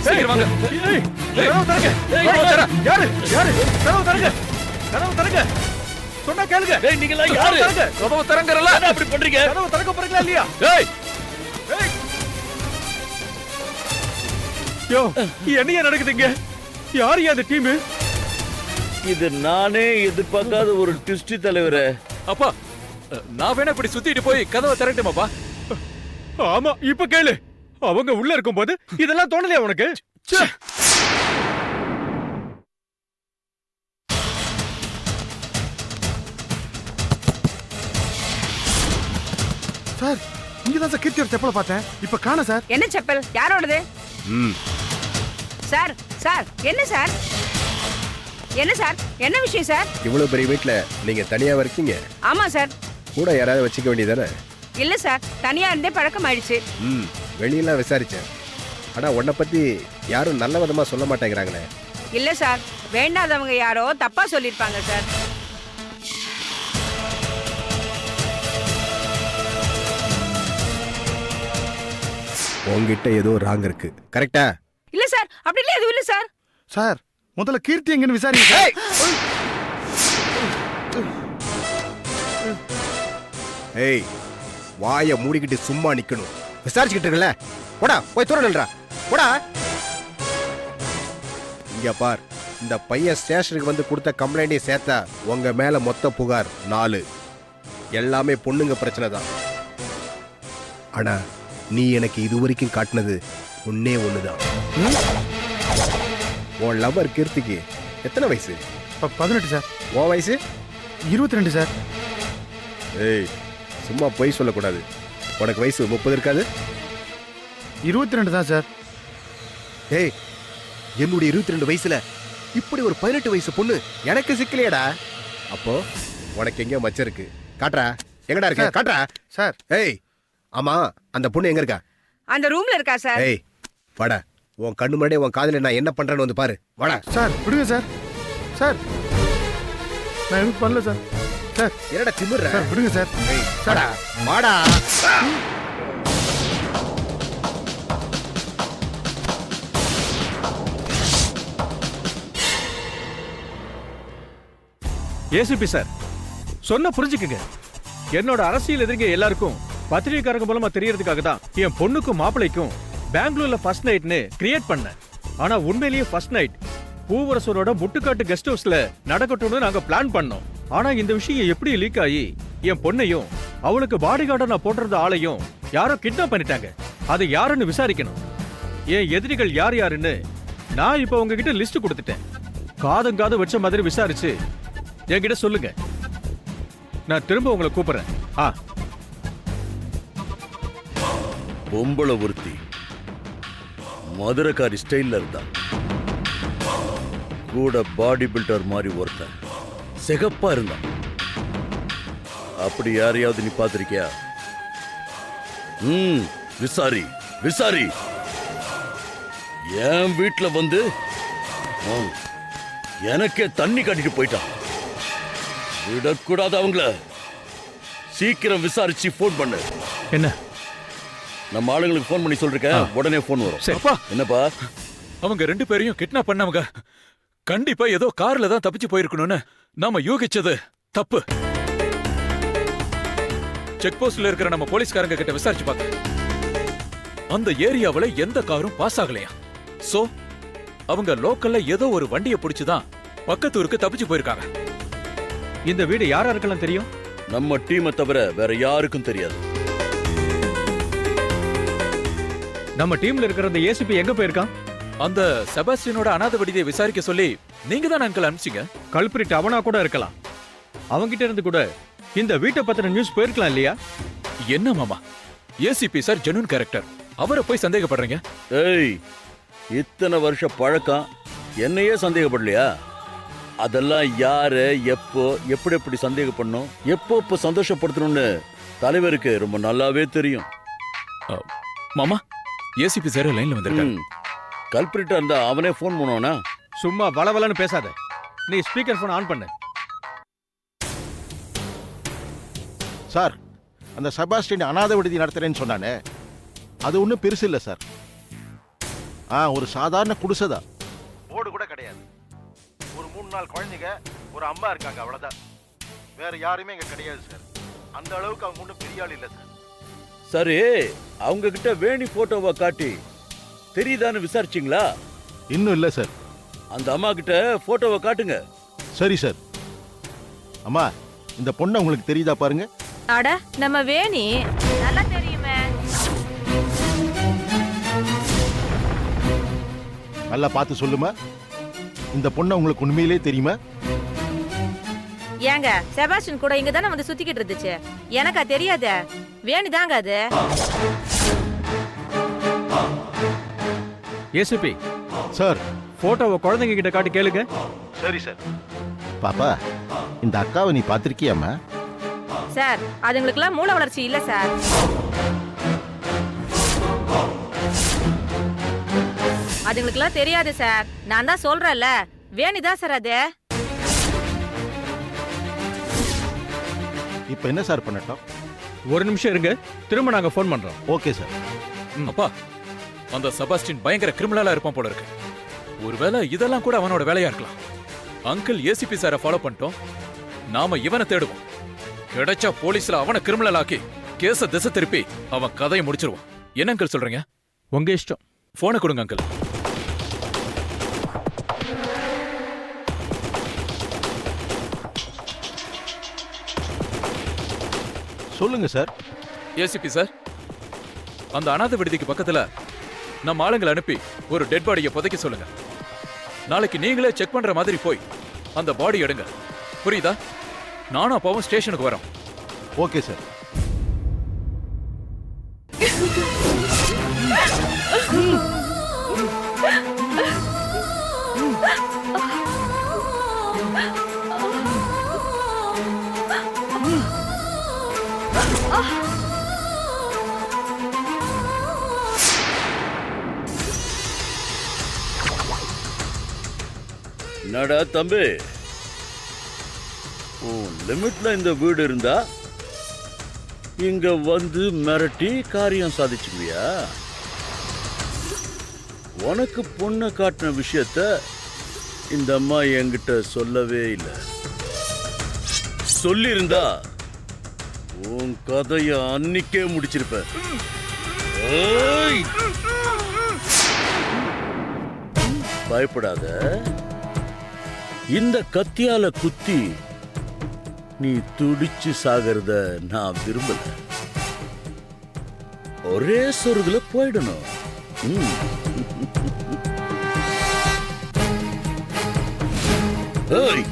சீக்கிரம் வாங்க. கதவு தரங்க. யாரு யாரு கதவு தரங்க. கதவு தரங்க. சொன்னா கேளுங்க. நீங்க எல்லாம் யாரு? கதவு தரங்கறல அப்படி பண்றீங்க? கதவு திறக்க போறீங்களா இல்லையா? ஏய் யோ என்னையா நடக்குதுங்க? யாரு அந்த டீம்? இது நானே எதிர்பார்க்காத ஒரு ட்விஸ்ட் தலைவரே. அப்பா நான் வேணா இப்படி சுத்திட்டு போய் கதவை திறக்கட்டுமாப்பா? ஆமா இப்ப கேளு. அவங்க உள்ள இருக்கும்போது இதெல்லாம் தோணலையா உனக்கு? சார் இங்கதான் சார் கீர்த்தியோட செப்பலை பார்த்தேன். இப்ப காண சார். என்ன செப்பல்? யாரோடது? சார் சார் என்ன சார்? என்ன சார்? என்ன விஷயம் சார்? இவ்வளவு பெரிய வீட்ல நீங்க தனியா இருக்கீங்க? ஆமா சார். கூட யாராவது வச்சுக்க வேண்டியதானே? இல்ல சார், தனியா இருந்தே பழக்கம் ஆயிடுச்சு. வெளியெல்லாம் விசாரிச்சேன். ஆனா உன்னை பத்தி யாரும் நல்ல விதமா சொல்ல மாட்டேங்கிறாங்களே. இல்ல சார், வேண்டாதவங்க யாரோ தப்பா சொல்லிருப்பாங்க சார். உங்ககிட்ட ஏதோ ராங் இருக்கு. கரெக்டா? இல்ல சார், அப்படி இல்ல, எதுவும் இல்ல சார். சார் முதல்ல கீர்த்தி எங்கன்னு விசாரிங்க. ஏய் வாயை மூடிக்கிட்டு சும்மா நிக்கணும். விசாரிச்சுக்கிட்டு இருக்கல. போடா போய் தூர நில்றா. போடா. இங்க பார், இந்த பையன் ஸ்டேஷனுக்கு வந்து கொடுத்த கம்ப்ளைண்டையும் சேர்த்தா உங்க மேல மொத்த புகார் 4. எல்லாமே பொண்ணுங்க பிரச்சனை தான். ஆனா நீ எனக்கு இதுவரைக்கும் காட்டினது ஒன்னே ஒண்ணுதான். உன் லவர் கீர்த்திக்கு எத்தனை வயசு? 18 சார். உன் வயசு? 22 சார். ஏய் சும்மா பொய் சொல்லக்கூடாது. உனக்கு வயசு 30 இருக்காது? 22 தான் சார். ஏய் என்னுடைய 22 வயசுல இப்படி ஒரு 18 வயசு பொண்ணு எனக்கு சிக்கலையடா. அப்போ உனக்கு எங்கேயோ மச்சம் இருக்கு. காட்டுறா. எங்கடா இருக்க? காட்டுறா சார். ஏய் ஆமா அந்த பொண்ணு எங்க இருக்கா? அந்த ரூம்ல இருக்கா சார். ஏய் வாடா. உன் கண்ணு முன்னாடியே உன் காதுல நான் என்ன பண்றேன்னு வந்து பாரு. வாடா. சார் விடுங்க சார். சார் நான் எதுவும் பண்ணல சார். சார் என்னடா திமிர்ற? சார் விடுங்க சார். ஏய் வாடா வாடா. ஏசிபி சார் சொன்ன புரிஞ்சுக்குங்க. என்னோட அரசியல் எதிரிங்க எல்லாருக்கும் பத்திரிகைக்காரங்க மூலமா தெரியறதுக்காக தான் என் பொண்ணுக்கும் மாப்பிளைக்கும் பெங்களூர்ல ஃபர்ஸ்ட் நைட்னு கிரியேட் பண்ணேன். ஆனா உண்மையிலேயே ஃபர்ஸ்ட் நைட் பூவரசரோட முட்டுக்காட்டு கெஸ்ட் ஹவுஸ்ல நடக்கட்டும்னு நாங்க பிளான் பண்ணோம். ஆனா இந்த விஷயம் எப்படி லீக் ஆகி என் பொண்ணையும் அவளுக்கு பாடி கார்டை நான் போட்டிருந்த ஆளையும் யாரோ கிட்னாப் பண்ணிட்டாங்க. அது யாருன்னு விசாரிக்கணும். என் எதிரிகள் யார் யாருன்னு நான் இப்ப உங்ககிட்ட லிஸ்ட் கொடுத்துட்டேன். காதும் காது வச்ச மாதிரி விசாரிச்சு என்கிட்ட சொல்லுங்க. நான் திரும்ப உங்களை கூப்பிடுறேன். பொம்பளை ஒருத்தி மதுரக்காரி ஸ்டைல்ல இருந்தா, கூட பாடி பில்டர் மாதிரி ஒருத்தன் சிகப்பா இருந்தான். அப்படி யாரையாவது நீ பாத்திருக்கியா? விசாரி விசாரி. என் வீட்டுல வந்து எனக்கே தண்ணி கட்டிட்டு போயிட்டான். விடக்கூடாது அவங்கள. சீக்கிரம் விசாரிச்சு போன் பண்ணு. என்ன? நம்ம ஆளுங்களுக்கு போன் பண்ணி சொல்றேன். உடனே போன் வரும். என்னப்பா? அவங்க 2 பேரையும் கிட்னாப் பண்ணவங்க கண்டிப்பா ஏதோ கார்ல தான் தப்பிச்சு போயிருக்கணும்னு நாம யூகிச்சது தப்பு. செக் போஸ்ட்ல இருக்கிற நம்ம போலீஸ்காரங்க கிட்ட விசாரிச்சு பார்க்க அந்த ஏரியாவுல எந்த காரும் பாஸ் ஆகலையா. சோ அவங்க லோக்கல்ல ஏதோ ஒரு வண்டியை பிடிச்சுதான் பக்கத்து ஊருக்கு தப்பிச்சு போயிருக்காங்க. இந்த வீடு யாராருக்கெல்லாம் தெரியும்? நம்ம டீமை தவிர வேற யாருக்கும் தெரியாது. நம்ம டீம்ல இருக்கிற அந்த ஏசிபி எங்க போயிருக்கான்? அந்த செபாஸ்டியனோட அனாதை விடுதியை விசாரிக்க சொல்லி நீங்க தான் அங்கிள் அனுப்பிச்சீங்க. கல்பிரிட் அவனா கூட இருக்கலாம். அவங்கிட்ட இருந்து கூட இந்த வீட்டை பத்தின நியூஸ் போயிருக்கலாம் இல்லையா? என்ன மாமா, ஏசிபி சார் ஜெனூன் கேரக்டர். அவரை போய் சந்தேகப்படுறீங்க? ஏய், இத்தனை வருஷ பழக்கம் என்னையே சந்தேகப்படலையா? அதெல்லாம் யாரு எப்போ எப்படி எப்படி சந்தேகப்படணும், எப்போ சந்தோஷப்படுத்தணும்னு தலைவருக்கு ரொம்ப நல்லாவே தெரியும். மாமா, ஏசிபி சார் லைன்ல வந்திருக்காரு. கல்பிரிட்டா இருந்தா அவனே போன் பண்ணுவானா? சும்மா வளவலன்னு பேசாத. நீ ஸ்பீக்கர் போன் ஆன் பண்ணு. சார், அந்த செபாஸ்டியன் அனாதை விடுதி நடத்துறேன்னு சொன்னானே, அது ஒன்றும் பெருசு இல்லை சார். ஒரு சாதாரண குடிசைதான். போர்டு கூட கிடையாது. ஒரு 3-4 குழந்தைங்க, ஒரு அம்மா இருக்காங்க, அவ்வளவுதான். வேற யாருமே இங்க கிடையாது சார். அந்த அளவுக்கு அவங்க ஒன்றும் பெரிய ஆள் இல்லை சார். சரி, அவங்க கிட்ட வேணி போட்டோவை காட்டி தெரியுதான்னு விசாரிச்சிங்களா? இன்னும் இல்லை சார். அந்த அம்மா கிட்ட போட்டோவை காட்டுங்க. சரி சார். அம்மா, இந்த பொண்ணு உங்களுக்கு தெரியுதா பாருங்க. அட, நம்ம வேணி நல்லா தெரியுமே. நல்லா பார்த்து சொல்லுமா, இந்த பொண்ணு உங்களுக்கு உண்மையிலே தெரியுமா? ஏங்க, செபாஸ்டியன் கூட இங்க தானே வந்து சுத்திக்கிட்டு இருந்துச்சு. எனக்கா தெரியாத? வேணிதாங்க அது. ACP sir. போட்டோவை குழந்தைங்க கிட்ட காட்டி கேளுங்க. சரி சார். பாப்பா, இந்த அக்காவை நீ பார்த்திருக்கியாமா? சார், அதுங்களுக்குலாம் மூளை வளர்ச்சி இல்ல சார். அதுங்களுக்குலாம் தெரியாது சார். நான் தான் சொல்றேன்ல, வேணிதான் சார் அது. இப்போ என்ன சார் பண்ணட்டும்? ஒரு நிமிஷம் இருங்க, திரும்ப நாங்க ஃபோன் பண்றோம். Okay sir. அப்பா, அந்த செபாஸ்டின் பயங்கர கிரிமினலா இருப்பான் போல இருக்கு. ஒருவேளை இதெல்லாம் கூட அவனோட வேலையா இருக்கலாம். அங்கிள் ஏசிபி சாரை ஃபாலோ பண்ணிட்டோம். நாம இவனை தேடுவோம். கிடைச்சா போலீஸ்ல அவனை கிரிமினல் ஆக்கி கேஸ திசை திருப்பி அவன் கதையை முடிச்சிருவான். என்ன அங்கிள் சொல்றீங்க? உங்க இஷ்டம். போனை கொடுங்க அங்கிள். சொல்லுங்க சார். ஏசிபி சார், அந்த அனாதை விடுதிக்கு பக்கத்துல நம்ம ஆளுங்களை அனுப்பி ஒரு டெட் பாடியை புதைக்க சொல்லுங்க. நாளைக்கு நீங்களே செக் பண்ற மாதிரி போய் அந்த பாடி எடுங்க. புரியுதா? நானும் அப்பாவும் ஸ்டேஷனுக்கு வரோம். Okay sir. என்னடா தம்பி, உன் லிமிட்ல இந்த வீடு இருந்தா இங்க வந்து மிரட்டி காரியம் சாதிச்சுக்குவியா? உனக்கு பொண்ணை காட்டின விஷயத்த இந்த அம்மா என்கிட்ட சொல்லவே இல்லை. சொல்லியிருந்தா உன் கதைய அன்னிக்கே முடிச்சிருப்ப. ஏய்! பயப்படாத. இந்த கத்தியால குத்தி நீ துடிச்சு சாகிறத நான் விரும்பல. ஒரே சொருகுல போயிடணும். ஏய்!